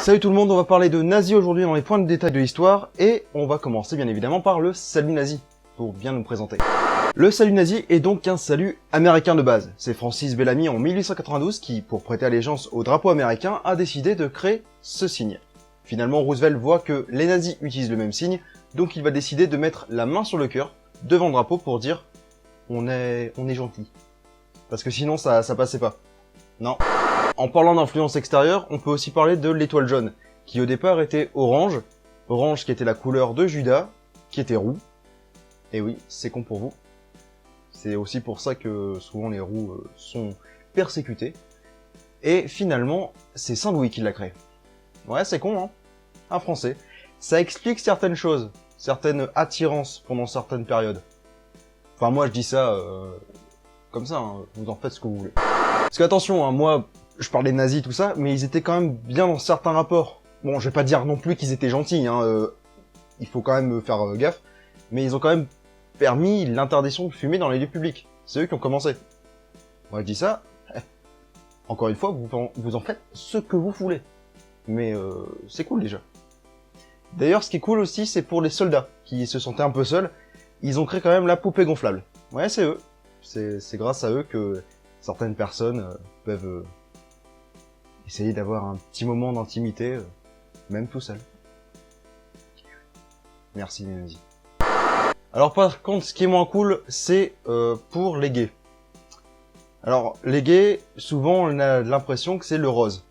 Salut tout le monde, on va parler de nazis aujourd'hui dans les points de détail de l'histoire, et on va commencer bien évidemment par le salut nazi, pour bien nous présenter. Le salut nazi est donc un salut américain de base. C'est Francis Bellamy en 1892 qui, pour prêter allégeance au drapeau américain, a décidé de créer ce signe. Finalement, Roosevelt voit que les nazis utilisent le même signe, donc il va décider de mettre la main sur le cœur, devant le drapeau, pour dire « on est gentil ». Parce que sinon ça passait pas. Non. En parlant d'influence extérieure, on peut aussi parler de l'étoile jaune, qui au départ était orange, orange qui était la couleur de Judas, qui était roux. Et oui, c'est con pour vous. C'est aussi pour ça que souvent les roux sont persécutés. Et finalement, c'est Saint-Louis qui l'a créé. Ouais, c'est con, hein. Un Français. Ça explique certaines choses, certaines attirances pendant certaines périodes. Enfin, moi je dis ça comme ça, hein. Vous en faites ce que vous voulez. Parce que attention, hein, moi, je parlais de nazis, tout ça, mais ils étaient quand même bien dans certains rapports. Bon, je vais pas dire non plus qu'ils étaient gentils, hein, il faut quand même faire gaffe, mais ils ont quand même permis l'interdiction de fumer dans les lieux publics. C'est eux qui ont commencé. Moi je dis ça, encore une fois, vous en faites ce que vous voulez. Mais c'est cool déjà. D'ailleurs, ce qui est cool aussi, c'est pour les soldats, qui se sentaient un peu seuls, ils ont créé quand même la poupée gonflable. Ouais, c'est eux. C'est grâce à eux que certaines personnes peuvent essayer d'avoir un petit moment d'intimité, même tout seul. Merci les nazis. Alors par contre, ce qui est moins cool, c'est pour les gays. Alors les gays, souvent on a l'impression que c'est le rose.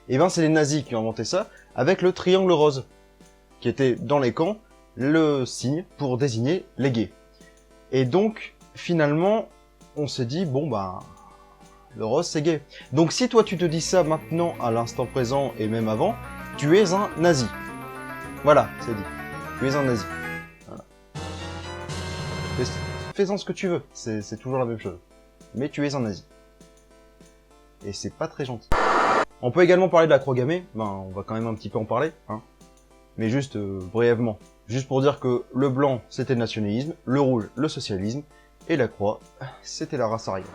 Et ben c'est les nazis qui ont inventé ça, avec le triangle rose, qui était dans les camps le signe pour désigner les gays. Et donc finalement, on s'est dit bon bah le rose c'est gay. Donc si toi tu te dis ça maintenant, à l'instant présent et même avant, tu es un nazi. Voilà, c'est dit. Tu es un nazi. Voilà. Fais-en ce que tu veux, c'est toujours la même chose. Mais tu es un nazi. Et c'est pas très gentil. On peut également parler de la croix gammée, ben on va quand même un petit peu en parler, hein. Mais juste brièvement. Juste pour dire que le blanc c'était le nationalisme, le rouge le socialisme, et la croix c'était la race aryenne.